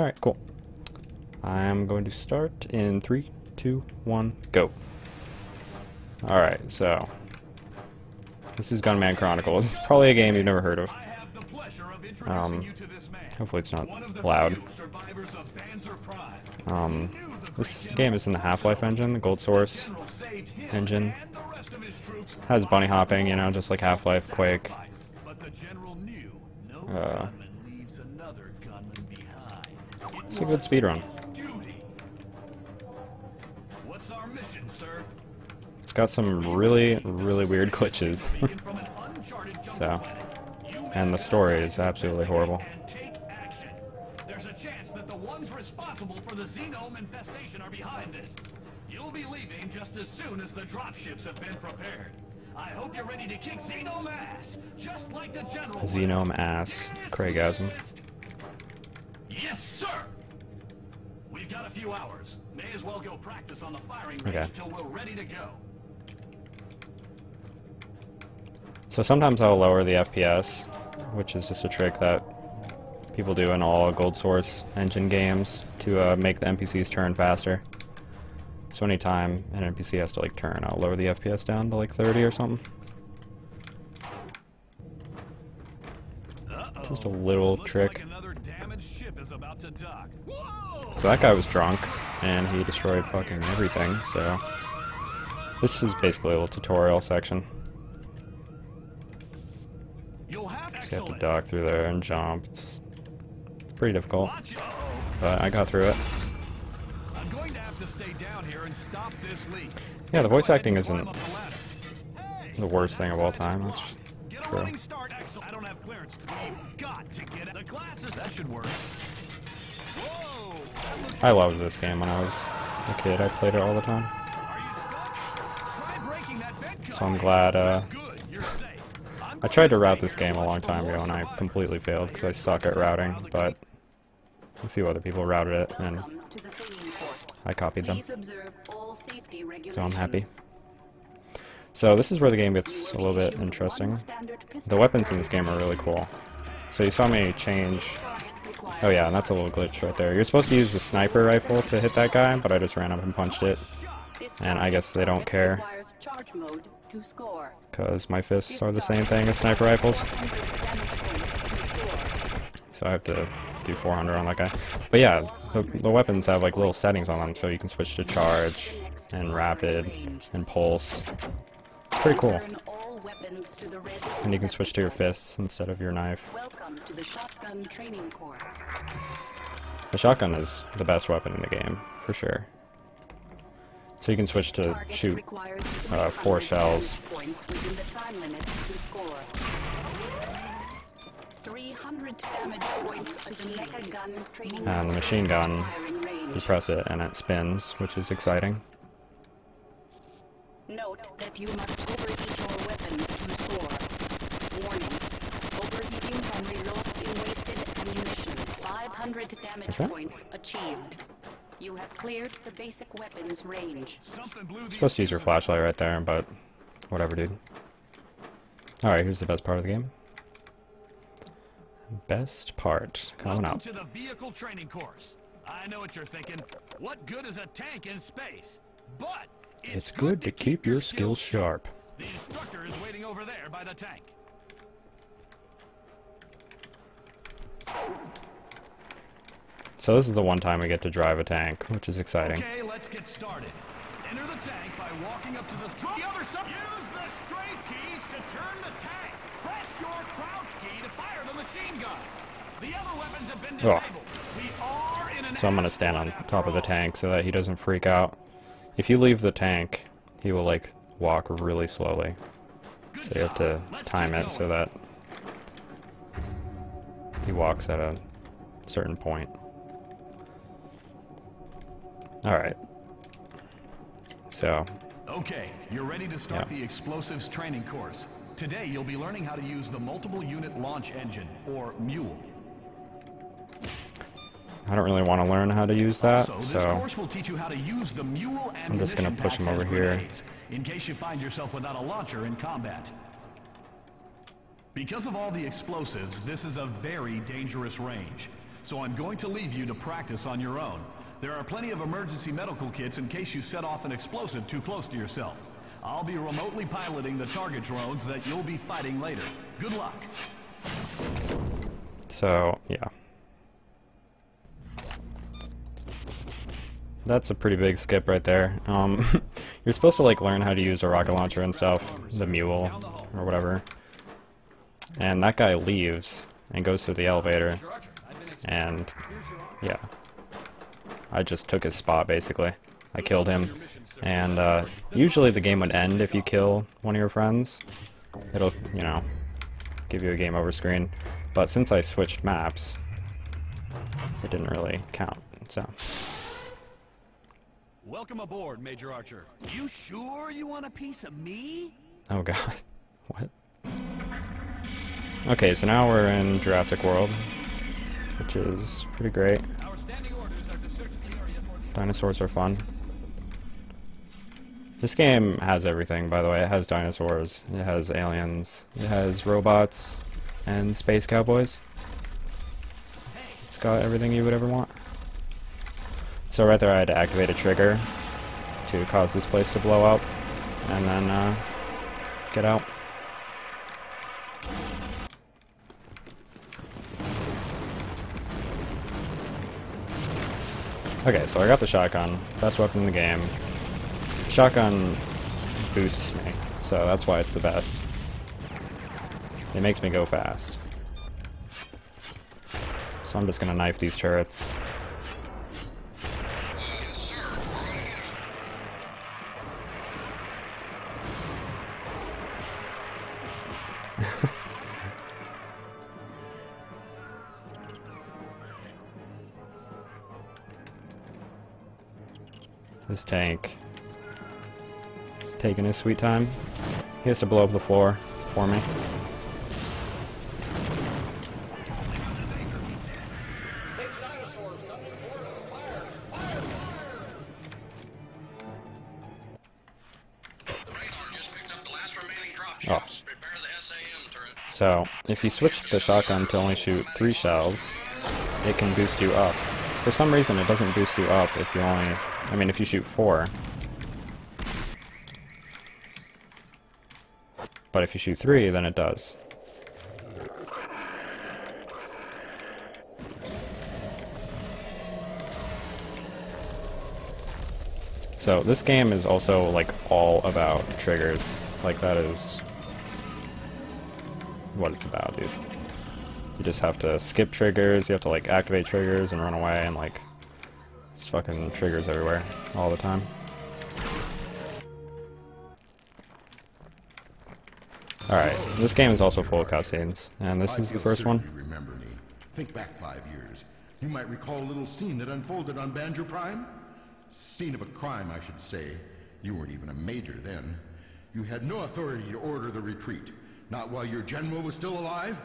Alright, cool. I'm going to start in 3, 2, 1, go. Alright, so this is Gunman Chronicles. It's probably a game you've never heard of. Hopefully it's not loud. This game is in the Half-Life engine, the Gold Source engine. Has bunny hopping, you know, just like Half-Life, Quake. It's a good speedrun. It's got some really weird glitches. So, and the story is absolutely horrible. There's a chance that the ones responsible for the Xenome infestation are behind this. You'll be leaving just as soon as the dropships have been prepared. I hope you're ready to kick Xenome ass, just like the general. Xenome ass, Craigasm. Yes, sir. We've got a few hours. May as well go practice on the firing range till we're ready to go. So sometimes I'll lower the FPS, which is just a trick that people do in all Gold Source engine games to make the NPCs turn faster. So anytime an NPC has to like turn, I'll lower the FPS down to like 30 or something. Just a little trick. So that guy was drunk, and he destroyed fucking everything, so this is basically a little tutorial section. So you have to duck through there and jump. It's pretty difficult, but I got through it. Yeah, the voice acting isn't the worst thing of all time, that's true. I loved this game when I was a kid. I played it all the time. So I'm glad, I tried to route this game a long time ago and I completely failed because I suck at routing, but a few other people routed it and I copied them. So I'm happy. So this is where the game gets a little bit interesting. The weapons in this game are really cool. So you saw me change... Oh yeah, and that's a little glitch right there. You're supposed to use the sniper rifle to hit that guy, but I just ran up and punched it. And I guess they don't care, because my fists are the same thing as sniper rifles. So I have to do 400 on that guy. But yeah, the weapons have like little settings on them, so you can switch to charge, and rapid, and pulse. It's pretty cool. And you can switch to your fists instead of your knife. The shotgun is the best weapon in the game, for sure. So you can switch to shoot 4 shells. And the machine gun, you press it and it spins, which is exciting. Note that you must overheat your weapon to score. Warning. Overheating can result in wasted ammunition. 500 damage points achieved. You have cleared the basic weapons range. You're supposed to use your flashlight right there, but whatever, dude. Alright, here's the best part of the game. Best part coming up. Welcome to the vehicle training course. I know what you're thinking. What good is a tank in space? But it's good to keep your skills sharp. The instructor is waiting over there by the tank. So this is the one time we get to drive a tank, which is exciting. Okay, let's get started. Enter the tank by walking up to the other side. Use the straight keys to turn the tank. Press your crouch key to fire the machine guns. The other weapons have been disabled. We are in an So I'm gonna stand on top of the tank so that he doesn't freak out. If you leave the tank, he will like walk really slowly. So you have to time it so that he walks at a certain point. Alright. So. Okay, you're ready to start the explosives training course. Today you'll be learning how to use the multiple unit launch engine, or MULE. I don't really want to learn how to use that, so this course will teach you how to use the MULE and I'm just going to push him over here. In case you find yourself without a launcher in combat. Because of all the explosives, this is a very dangerous range. so I'm going to leave you to practice on your own. There are plenty of emergency medical kits in case you set off an explosive too close to yourself. I'll be remotely piloting the target drones that you'll be fighting later. Good luck. So, yeah. That's a pretty big skip right there. You're supposed to like learn how to use a rocket launcher and stuff, the mule or whatever. And that guy leaves and goes to the elevator. And yeah, I just took his spot basically. I killed him. And usually the game would end if you kill one of your friends. It'll, you know, give you a game over screen. But since I switched maps, it didn't really count. So. Welcome aboard, Major Archer. You sure you want a piece of me? Oh god. What? Okay, so now we're in Jurassic World, which is pretty great. Our standing orders are to search the area for the... Dinosaurs are fun. This game has everything, by the way. It has dinosaurs, it has aliens, it has robots, and space cowboys. It's got everything you would ever want. So right there I had to activate a trigger to cause this place to blow up, and then get out. Okay, so I got the shotgun, best weapon in the game. Shotgun boosts me, so that's why it's the best. It makes me go fast. So I'm just gonna knife these turrets. This tank is taking his sweet time. He has to blow up the floor for me. Oh. So, if you switch the shotgun to only shoot 3 shells, it can boost you up. For some reason, it doesn't boost you up if you only... I mean, if you shoot 4. But if you shoot 3, then it does. So, this game is also, like, all about triggers. Like, that is what it's about, dude. You just have to skip triggers, you have to, like, activate triggers and run away, and, like, there's fucking triggers everywhere, all the time. Alright, this game is also full of cutscenes, and this is the first one. You remember me. Think back 5 years. You might recall a little scene that unfolded on Banjo Prime? Scene of a crime, I should say. You weren't even a major then. You had no authority to order the retreat, not while your general was still alive.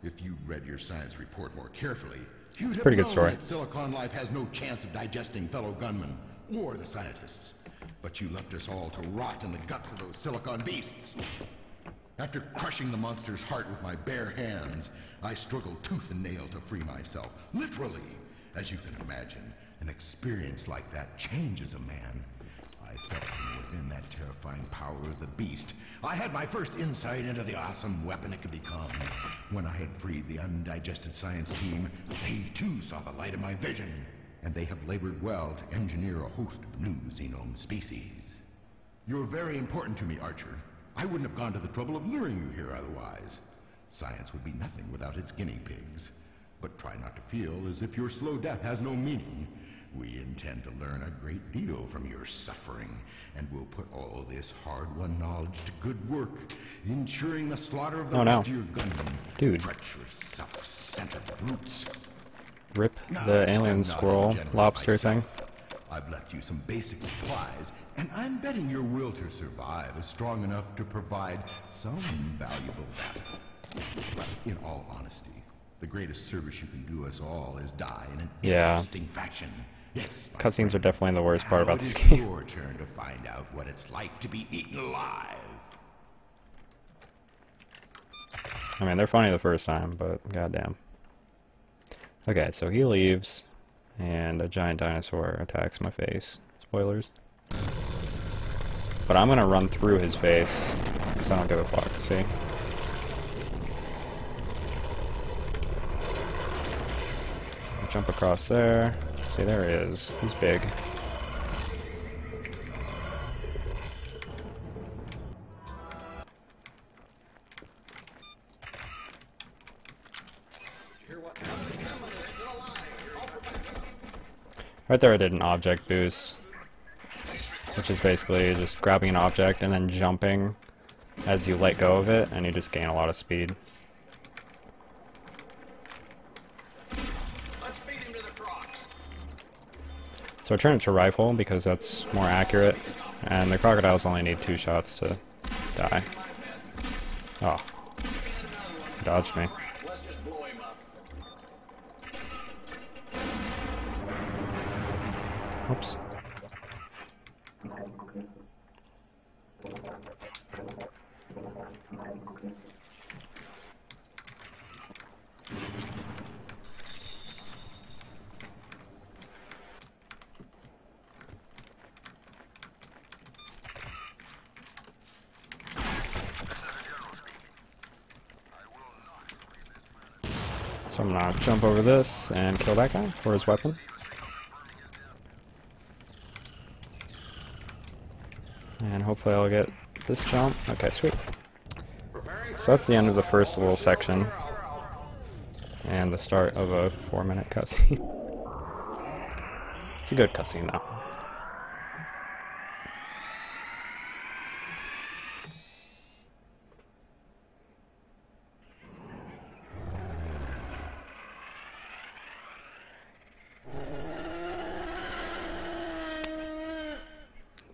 If you read your science report more carefully, you'd have pretty good known story. that Silicon Life has no chance of digesting fellow gunmen or the scientists. But you left us all to rot in the guts of those silicon beasts. After crushing the monster's heart with my bare hands, I struggled tooth and nail to free myself. Literally, as you can imagine, an experience like that changes a man. I felt from within that terrifying power of the beast. I had my first insight into the awesome weapon it could become. When I had freed the undigested science team, they too saw the light of my vision. And they have labored well to engineer a host of new xenome species. You're very important to me, Archer. I wouldn't have gone to the trouble of luring you here otherwise. Science would be nothing without its guinea pigs. But try not to feel as if your slow death has no meaning. We intend to learn a great deal from your suffering, and we'll put all this hard-won knowledge to good work, ensuring the slaughter of the rest of your gunmen. Dude. Treacherous, self-centered brutes. Rip the alien squirrel lobster thing. I've left you some basic supplies, and I'm betting your will to survive is strong enough to provide some valuable data. But in all honesty, the greatest service you can do us all is die in an interesting fashion. Yes, cutscenes are definitely the worst part about this It's game. your turn to find out what it's like to be eaten alive. I mean, they're funny the first time, but goddamn. Okay, so he leaves, and a giant dinosaur attacks my face. Spoilers. But I'm gonna run through his face, because I don't give a fuck, see? Jump across there. See, there he is. He's big. Right there I did an object boost, which is basically just grabbing an object and then jumping as you let go of it, and you just gain a lot of speed. So I turn it to rifle because that's more accurate, and the crocodiles only need 2 shots to die. Oh. Dodged me. Oops. So I'm gonna jump over this and kill that guy for his weapon. And hopefully I'll get this jump. Okay, sweet. So that's the end of the first little section. And the start of a 4-minute cutscene. It's a good cutscene though.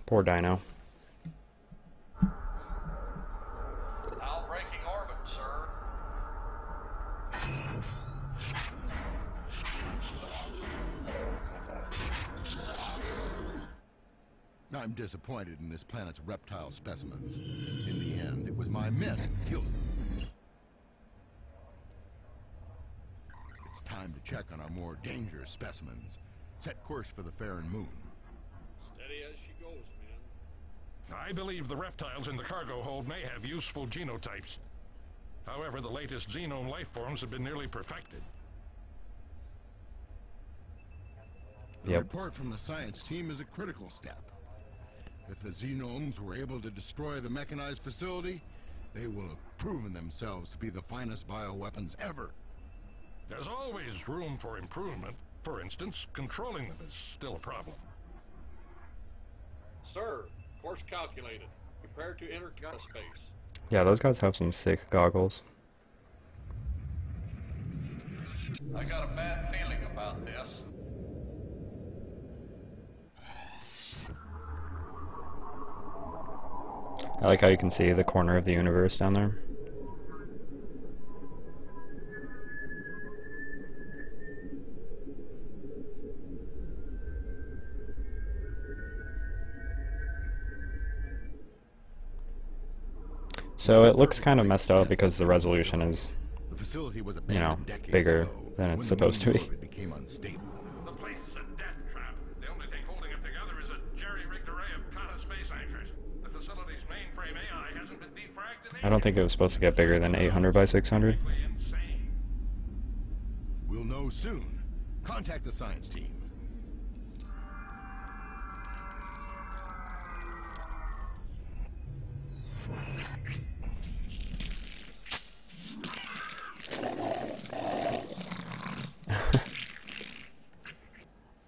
Poor dino. Now breaking orbit, sir. I'm disappointed in this planet's reptile specimens. In the end, it was my men who killed them. It's time to check on our more dangerous specimens. Set course for the Fair and Moon. Steady as she goes, man. I believe the reptiles in the cargo hold may have useful genotypes. However, the latest genome life forms have been nearly perfected. The report from the science team is a critical step. If the Xenomes were able to destroy the mechanized facility, they will have proven themselves to be the finest bioweapons ever. There's always room for improvement. For instance, controlling them is still a problem. Sir, course calculated. Prepare to enter space. Yeah, those guys have some sick goggles. I got a bad feeling about this. I like how you can see the corner of the universe down there. So it looks kind of messed up because the resolution is, you know, bigger than it's supposed to be. The place is a death trap. The only thing holding it together is a jerry-rigged array of Kata space anchors. The facility's mainframe AI hasn't been defragged in I don't think it was supposed to get bigger than 800 by 600. insane. We'll know soon. Contact the science team.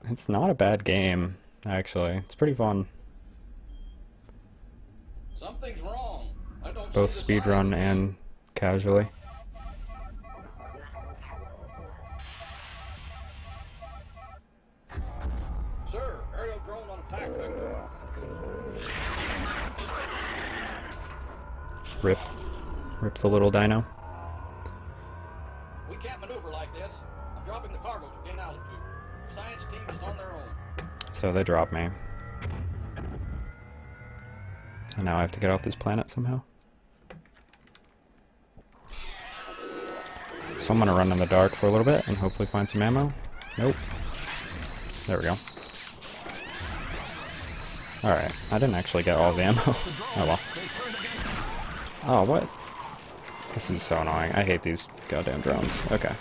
It's not a bad game, actually. It's pretty fun. Something's wrong. I don't Both see the speedrun science and casually. team. Sir, aerial drone on attack vector. Rip. Rip the little dino. We can't maneuver like this. I'm dropping the cargo to gain altitude. Science team is on their own. So they dropped me. And now I have to get off this planet somehow. So I'm gonna run in the dark for a little bit and hopefully find some ammo. Nope. There we go. Alright, I didn't actually get all the ammo. Oh well. Oh, what? This is so annoying. I hate these goddamn drones. Okay.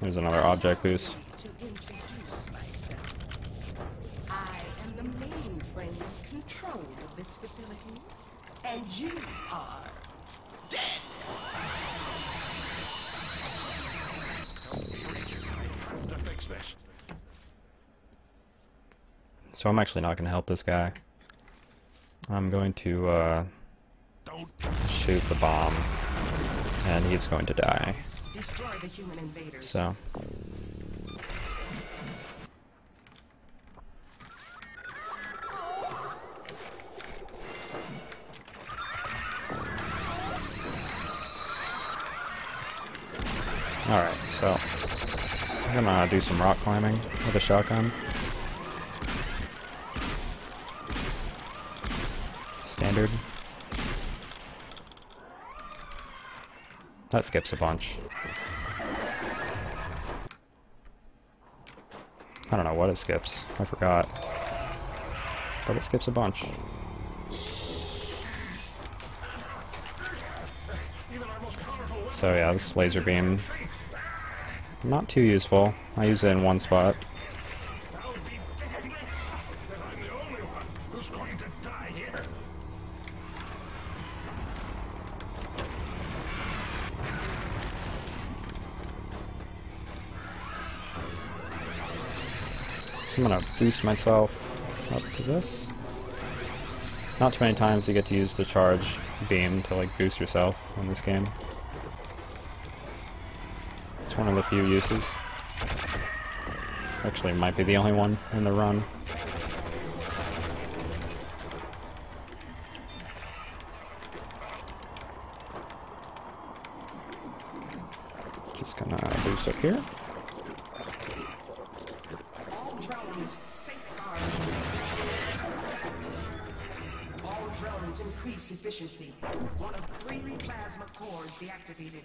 There's another object boost. To introduce myself, I am the mainframe in control of this facility, and you are dead. So I'm actually not going to help this guy. I'm going to shoot the bomb, and he's going to die. Destroy the human invaders. So. Alright, so I'm gonna do some rock climbing with a shotgun. Standard. That skips a bunch. I don't know what it skips. I forgot. But it skips a bunch. So yeah, this laser beam, not too useful. I use it in one spot. So I'm gonna boost myself up to this. Not too many times you get to use the charge beam to like boost yourself in this game. It's one of the few uses. Actually, it might be the only one in the run. Just gonna boost up here. All drones safeguard. All drones increase efficiency. One of 3 plasma cores deactivated.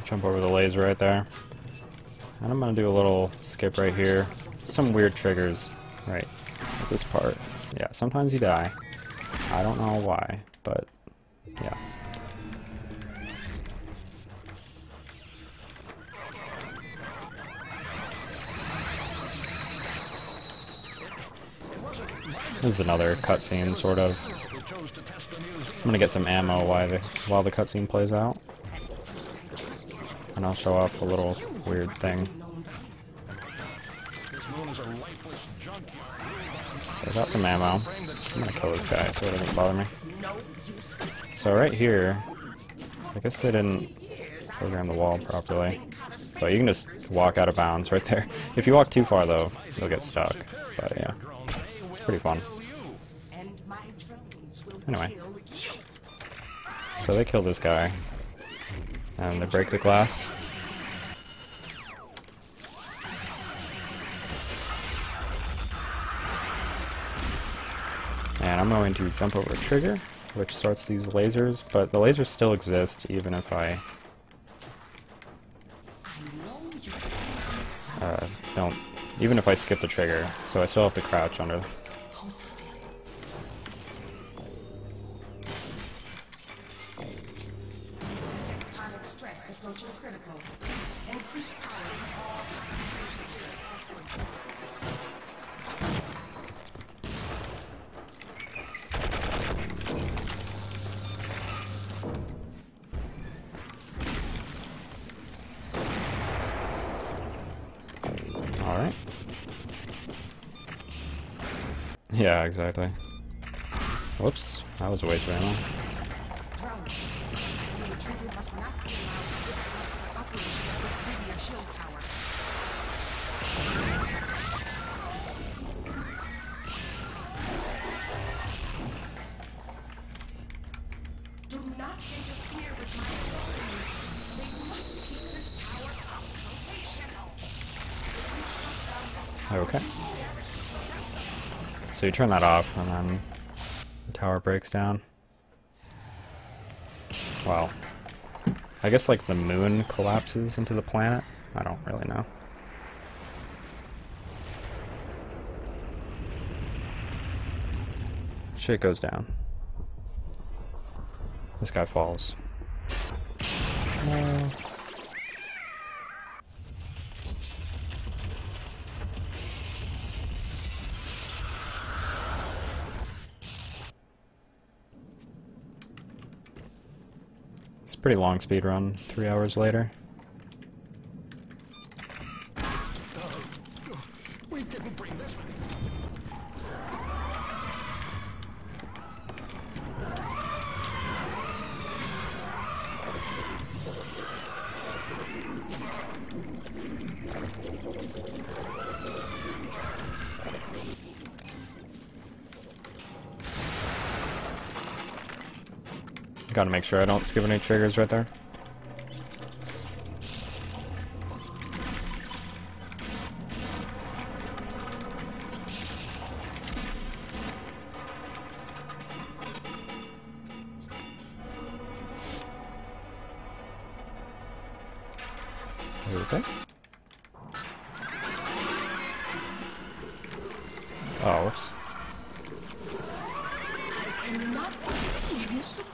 Jump over the laser right there. And I'm gonna do a little skip right here. Some weird triggers right at this part. Yeah, sometimes you die. I don't know why, but yeah. This is another cutscene, sort of. I'm gonna get some ammo while the cutscene plays out. And I'll show off a little weird thing. So I got some ammo. I'm gonna kill this guy so it doesn't bother me. So right here, I guess they didn't program the wall properly. But you can just walk out of bounds right there. If you walk too far though, you'll get stuck. But yeah, it's pretty fun. Anyway, so they kill this guy. And they break the glass. And I'm going to jump over a trigger, which starts these lasers, but the lasers still exist even if I even if I skip the trigger, so I still have to crouch under. Approaching critical. Increase power to all Alright. Yeah, exactly. Whoops, that was a waste of ammo. Drones. The intruder must not be allowed to disrupt the operation of this media shield tower. Do Okay. So you turn that off, and then the tower breaks down. Wow. I guess like the moon collapses into the planet? I don't really know. Shit goes down. This guy falls. No. It's a pretty long speed run, 3 hours later. We didn't bring this many. Gotta make sure I don't skip any triggers right there. Okay. Oh, whoops. And not believe you survived.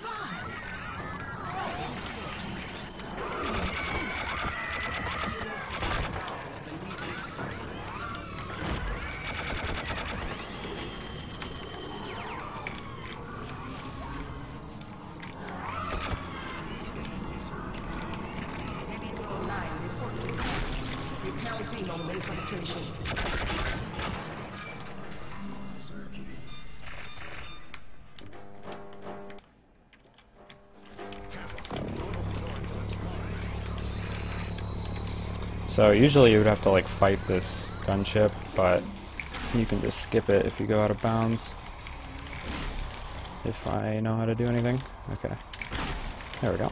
So usually you would have to like fight this gunship, but you can just skip it if you go out of bounds. If I know how to do anything. Okay. There we go.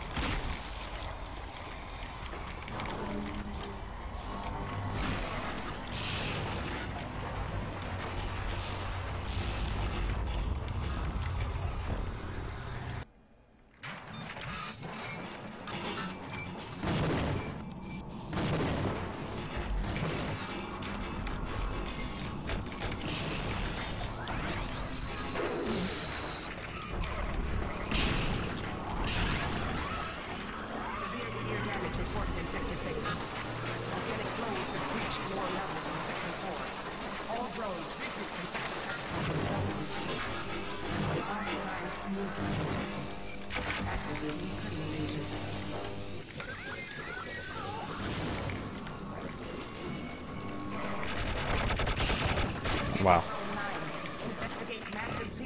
Wow.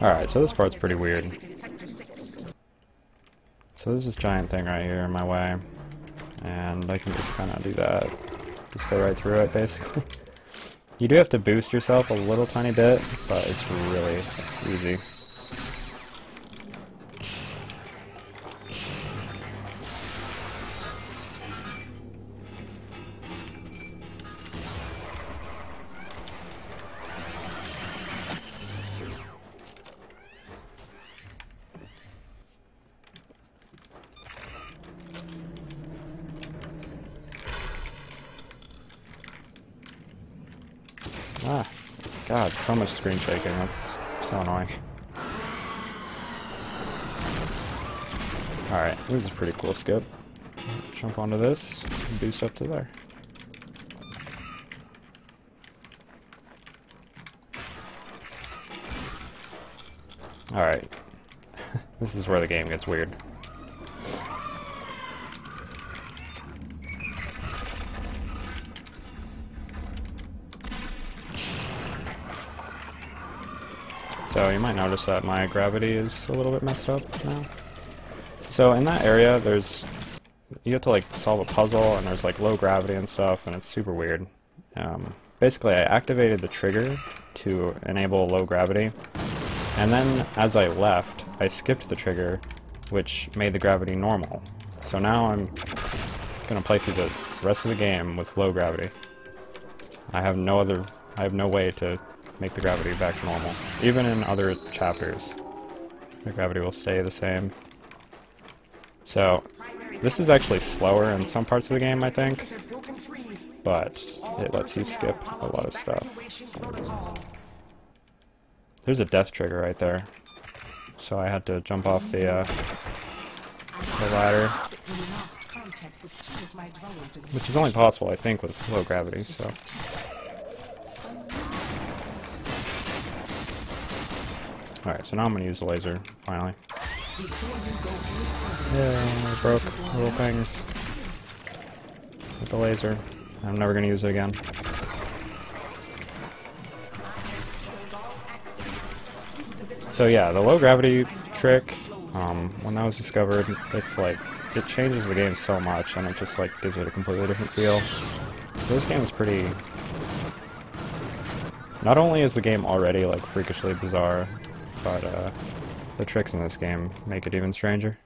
Alright, so this part's pretty weird. So there's this giant thing right here in my way, and I can just kind of do that. Just go right through it, basically. You do have to boost yourself a little tiny bit, but it's really easy. Ah, God, so much screen shaking, that's so annoying. Alright, this is a pretty cool skip. Jump onto this, and boost up to there. Alright. This is where the game gets weird. So you might notice that my gravity is a little bit messed up now. So in that area, you have to like solve a puzzle, and there's like low gravity and stuff, and it's super weird. Basically, I activated the trigger to enable low gravity, and then as I left, I skipped the trigger, which made the gravity normal. So now I'm gonna play through the rest of the game with low gravity. I have no other I have no way to make the gravity back to normal. Even in other chapters, the gravity will stay the same. So, this is actually slower in some parts of the game, I think, but it lets you skip a lot of stuff. There's a death trigger right there, so I had to jump off the ladder, which is only possible, I think, with low gravity, so... Alright, so now I'm going to use the laser, finally. Yeah, I broke little things with the laser. I'm never going to use it again. So yeah, the low gravity trick, when that was discovered, it's like, it changes the game so much, and it just like gives it a completely different feel. So this game is pretty... Not only is the game already like freakishly bizarre, but the tricks in this game make it even stranger.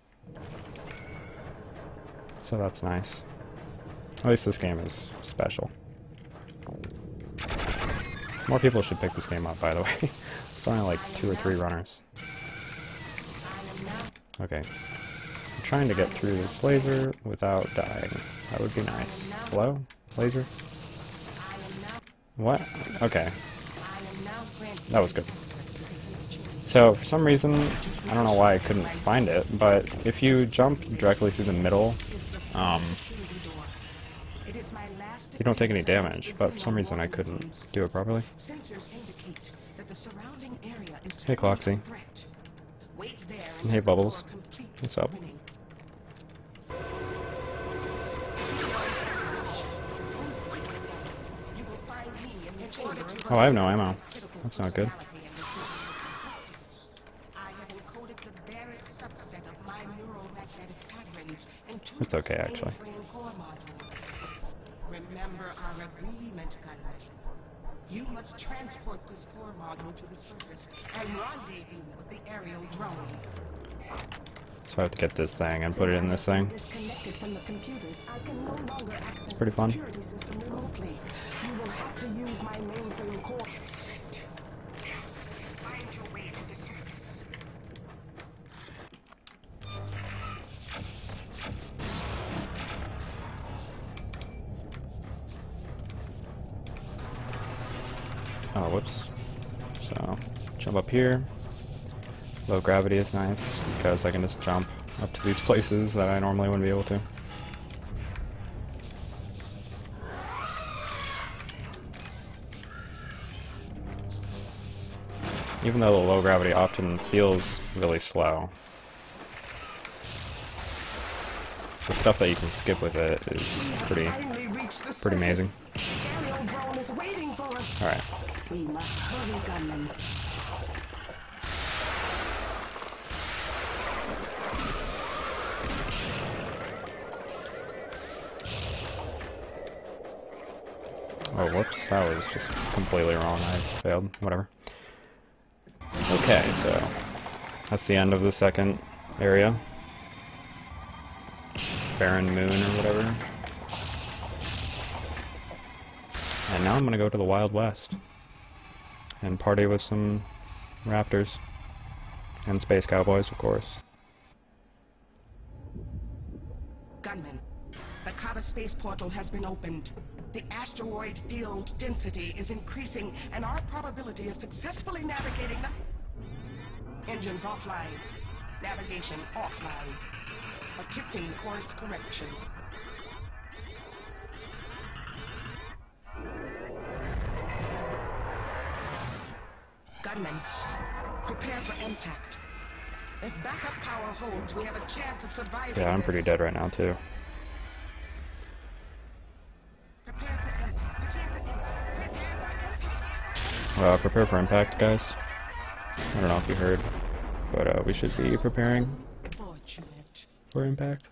So that's nice. At least this game is special. More people should pick this game up, by the way. It's only like 2 or 3 runners. Okay. I'm trying to get through this laser without dying. That would be nice. Hello? Laser? What? Okay. That was good. So, for some reason, I don't know why I couldn't find it, but if you jump directly through the middle, you don't take any damage, but for some reason I couldn't do it properly. Hey Cloxy. Hey Bubbles. What's up? Oh, I have no ammo. That's not good. It's okay, actually. Remember our agreement, Gunman. You must transport this core module to the surface and rendezvous with the aerial drone. So I have to get this thing and put it in this thing. It's pretty fun. Oh, whoops. So, jump up here. Low gravity is nice, because I can just jump up to these places that I normally wouldn't be able to. Even though the low gravity often feels really slow, the stuff that you can skip with it is pretty amazing. Alright. We must hurry, Gunman. Oh, whoops, that was just completely wrong. I failed. Whatever. Okay, so that's the end of the second area. Farron Moon or whatever. And now I'm gonna go to the Wild West and party with some raptors and space cowboys, of course. Gunman, the Kata space portal has been opened. The asteroid field density is increasing, and our probability of successfully navigating the... Engines offline. Navigation offline. Attempting course correction. Gunman, prepare for impact. If backup power holds, we have a chance of surviving. Yeah, I'm pretty dead right now, too. Prepare for impact, guys. I don't know if you heard, but we should be preparing for impact.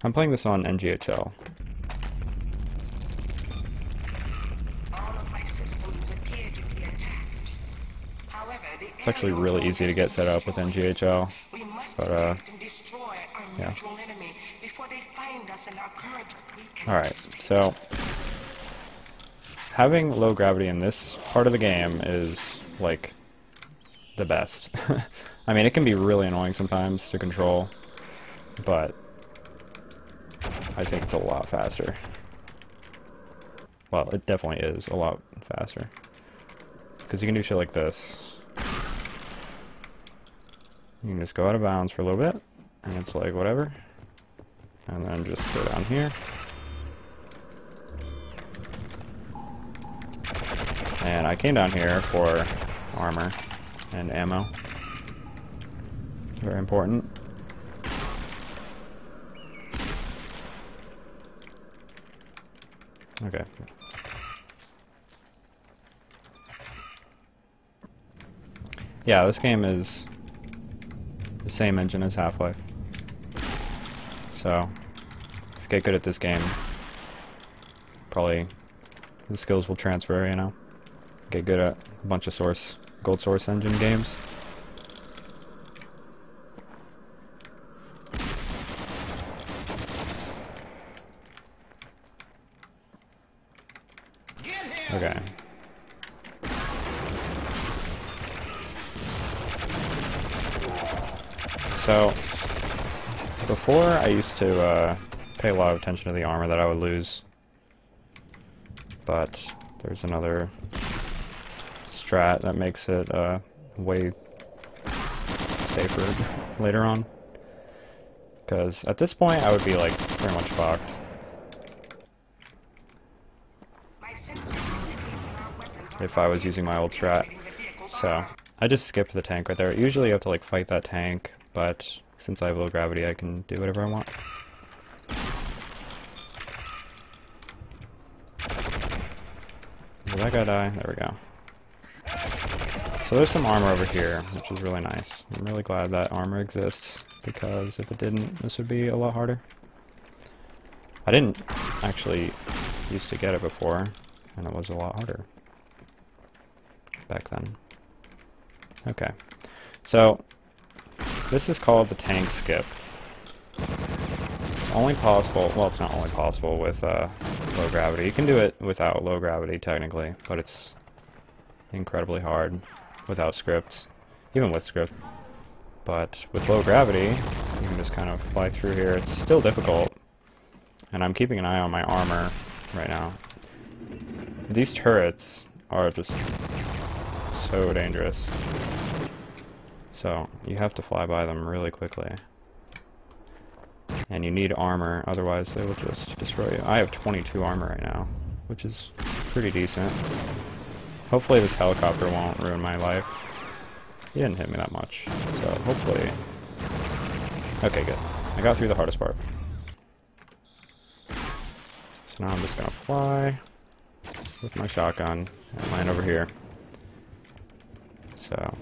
I'm playing this on NGHL. It's actually really easy to get set up with NGHL, but yeah. Alright, so having low gravity in this part of the game is, like, the best. I mean, it can be really annoying sometimes to control, but I think it's a lot faster. Well, it definitely is a lot faster. Because you can do shit like this. You can just go out of bounds for a little bit, and it's like, whatever. And then just go down here. And I came down here for armor and ammo. Very important. Okay. Yeah, this game is the same engine as Half-Life. So, if you get good at this game, probably the skills will transfer, you know? Get good at a bunch of gold source engine games. Okay. So, before I used to pay a lot of attention to the armor that I would lose, but there's another strat that makes it way safer later on. Because at this point I would be like pretty much fucked. If I was using my old strat. So, I just skipped the tank right there. Usually you have to like fight that tank, but since I have low gravity I can do whatever I want. Did that guy die? There we go. So there's some armor over here, which is really nice. I'm really glad that armor exists, because if it didn't, this would be a lot harder. I didn't actually used to get it before, and it was a lot harder back then. Okay, so this is called the tank skip. It's only possible, well, it's not only possible with low gravity. You can do it without low gravity technically, but it's incredibly hard without scripts, even with script. But with low gravity, you can just kind of fly through here. It's still difficult, and I'm keeping an eye on my armor right now. These turrets are just so dangerous. So you have to fly by them really quickly. And you need armor, otherwise they will just destroy you. I have 22 armor right now, which is pretty decent. Hopefully this helicopter won't ruin my life. He didn't hit me that much, so hopefully... Okay, good. I got through the hardest part. So now I'm just gonna fly with my shotgun and land over here. So...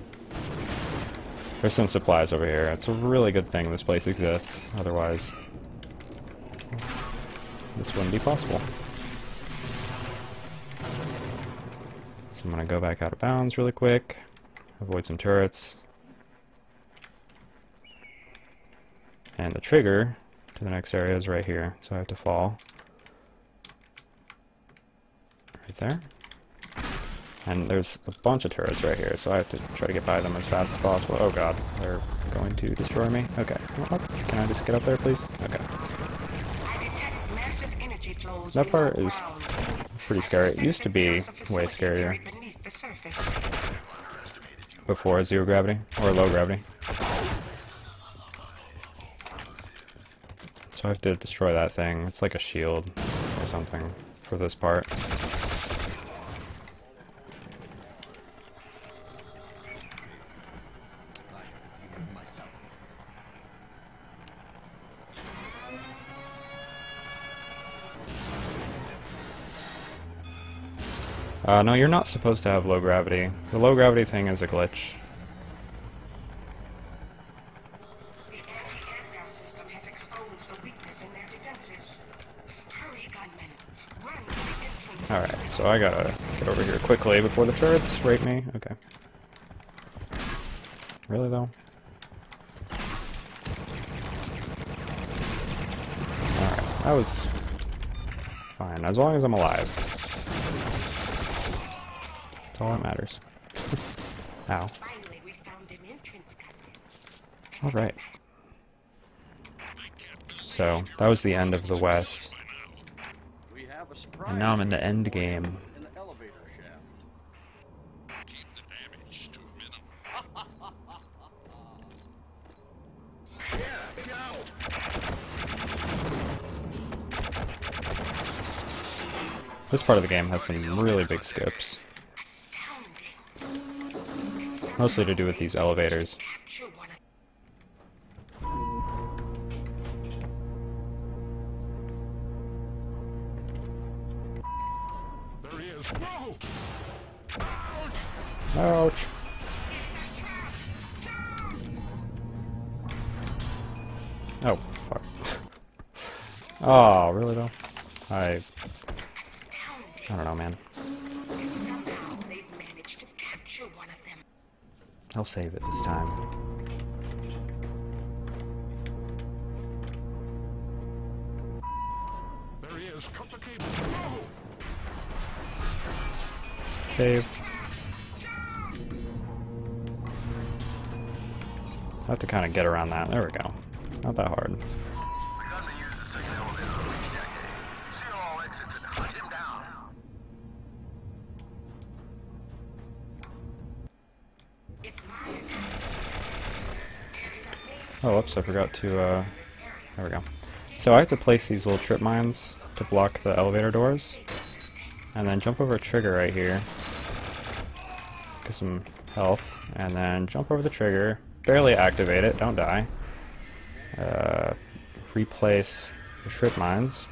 there's some supplies over here. It's a really good thing this place exists, otherwise this wouldn't be possible. So I'm gonna go back out of bounds really quick, avoid some turrets. And the trigger to the next area is right here, so I have to fall. Right there. And there's a bunch of turrets right here, so I have to try to get by them as fast as possible. Oh god, they're going to destroy me. Okay, can I just get up there, please? Okay. That part is pretty scary. It used to be way scarier before zero gravity, or low gravity. So I have to destroy that thing. It's like a shield or something for this part. No, you're not supposed to have low gravity. The low gravity thing is a glitch. Alright, so I gotta get over here quickly before the turrets rape me. Okay. Really though? Alright, that was fine, as long as I'm alive. That's all that matters. Ow. Alright. So, that was the end of the West. And now I'm in the end game. In the elevator shaft. Keep the damage to a minimum. This part of the game has some really big skips. Mostly to do with these elevators. There he is. Whoa! Ouch! Oh, fuck. Oh, really though? I don't know, man. I'll save it this time. There he is. Cut the cable. Whoa! Save. I have to kind of get around that. There we go. It's not that hard. Gunman used the second elevator of each decade. Seal all exits and hunt him down. Oh, whoops, I forgot to, there we go. So I have to place these little trip mines to block the elevator doors. And then jump over a trigger right here. Get some health. And then jump over the trigger. Barely activate it, don't die. Replace the trip mines.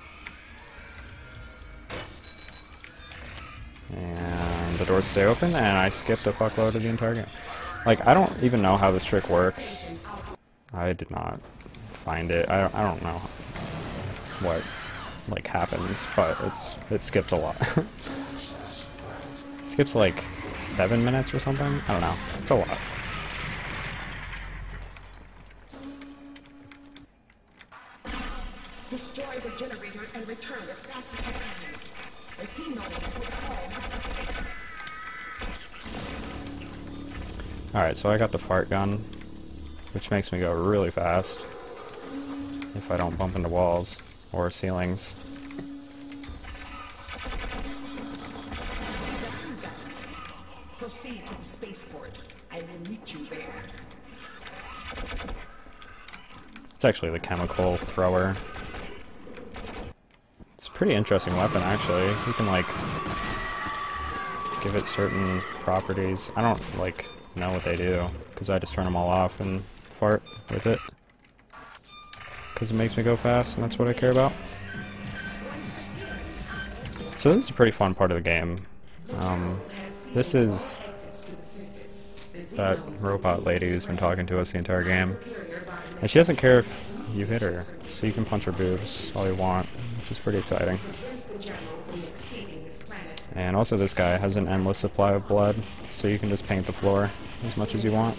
And the doors stay open, and I skipped a fuckload of the entire game. Like, I don't even know how this trick works. I did not find it. I don't know what, like, happens, but it skips a lot. It skips, like, 7 minutes or something? I don't know. It's a lot. Destroy the generator and return as fast as you can. The Xenons will fall. Alright, so I got the fart gun, which makes me go really fast if I don't bump into walls or ceilings. Proceed to the spaceport. I will meet you there. It's actually the chemical thrower. It's a pretty interesting weapon, actually. You can, like, give it certain properties. I don't, like, know what they do, because I just turn them all off and fart with it. Because it makes me go fast, and that's what I care about. So this is a pretty fun part of the game. This is that robot lady who's been talking to us the entire game. And she doesn't care if you hit her, so you can punch her boobs all you want, which is pretty exciting. And also this guy has an endless supply of blood, so you can just paint the floor as much as you want,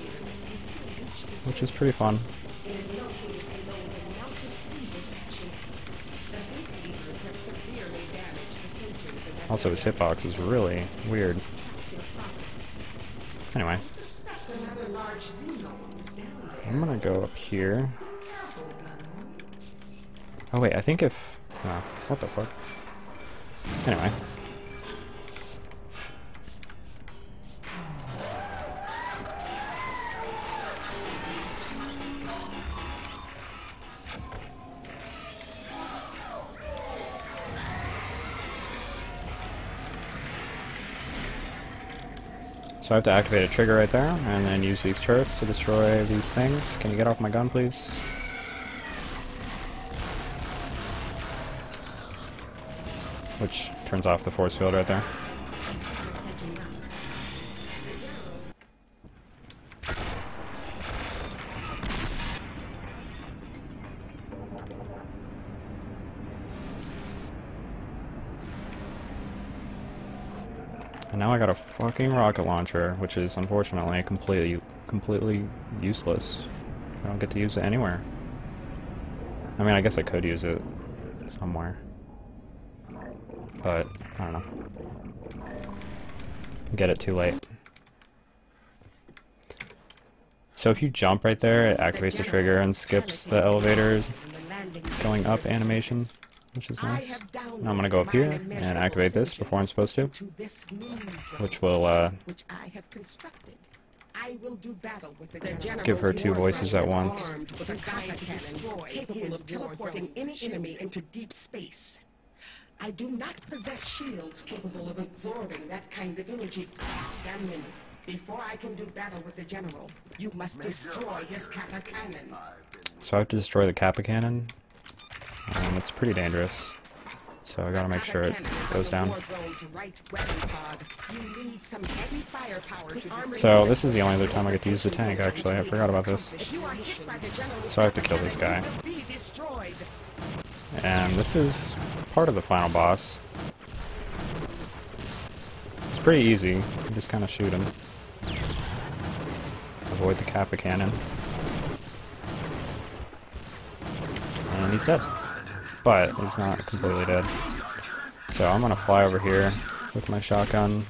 which is pretty fun. Also his hitbox is really weird. Anyway. I'm gonna go up here. Oh wait, I think if... Oh, what the fuck? Anyway. So I have to activate a trigger right there, and then use these turrets to destroy these things. Can you get off my gun, please? Which turns off the force field right there. And now I got a fucking rocket launcher, which is unfortunately completely useless. I don't get to use it anywhere. I mean, I guess I could use it somewhere. But, I don't know. get it too late. So if you jump right there, it activates the trigger and skips the elevators going up animation, which is nice. Now I'm going to go up here and activate this before I'm supposed to, which will give her 2 voices at once. Capable of teleporting any enemy into deep space. I do not possess shields capable of absorbing that kind of energy. Gunman, before I can do battle with the General, you must destroy his Kappa cannon. So I have to destroy the Kappa cannon. It's pretty dangerous. So I gotta make sure it goes down. So this is the only other time I get to use the tank, actually. I forgot about this. So I have to kill this guy. And this is part of the final boss. It's pretty easy. You just kind of shoot him. Avoid the Kappa cannon. And he's dead. But he's not completely dead. So I'm gonna fly over here with my shotgun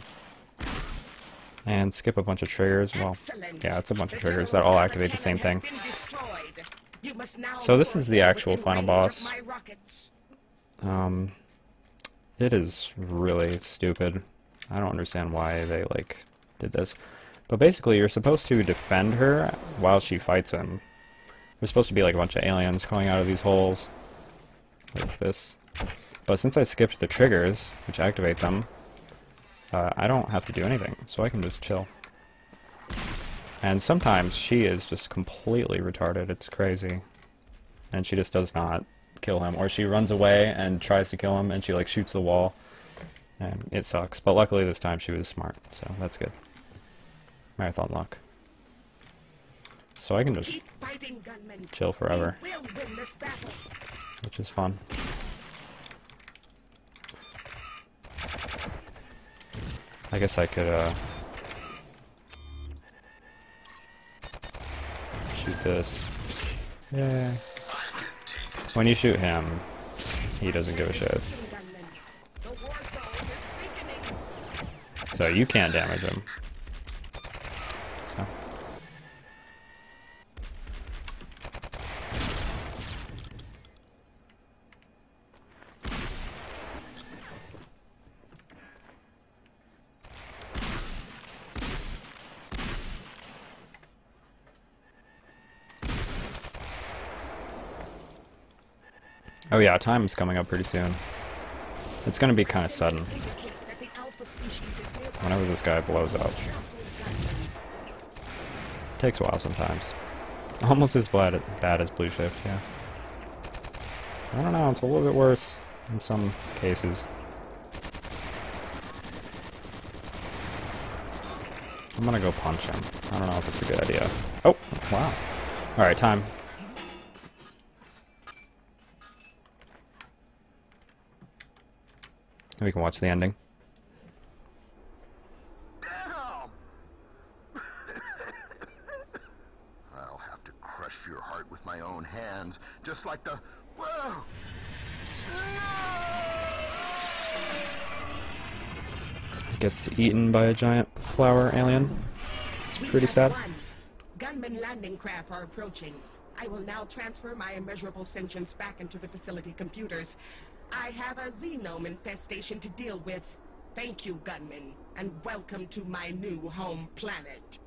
and skip a bunch of triggers. Well, yeah, it's a bunch of triggers that all activate the same thing. So this is the actual final boss. It is really stupid. I don't understand why they, like, did this. But basically, you're supposed to defend her while she fights him. There's supposed to be, like, a bunch of aliens coming out of these holes. Like this. But since I skipped the triggers, which activate them, I don't have to do anything, so I can just chill. And sometimes she is just completely retarded, it's crazy. And she just does not kill him, or she runs away and tries to kill him, and she like shoots the wall, and it sucks. But luckily this time she was smart, so that's good. Marathon luck. So I can just chill forever, which is fun. I guess I could shoot this. Yeah. When you shoot him, he doesn't give a shit. So you can't damage him. So. Oh yeah, time's coming up pretty soon. It's gonna be kind of sudden. Whenever this guy blows up. Takes a while sometimes. Almost as bad as Blue Shift, yeah. I don't know, it's a little bit worse in some cases. I'm gonna go punch him. I don't know if it's a good idea. Oh, wow. Alright, time. We can watch the ending. I'll have to crush your heart with my own hands, just like the... Whoa! It gets eaten by a giant flower alien. It's pretty sad. Gunman landing craft are approaching. I will now transfer my immeasurable sentience back into the facility computers. I have a xenome infestation to deal with. Thank you, Gunman, and welcome to my new home planet.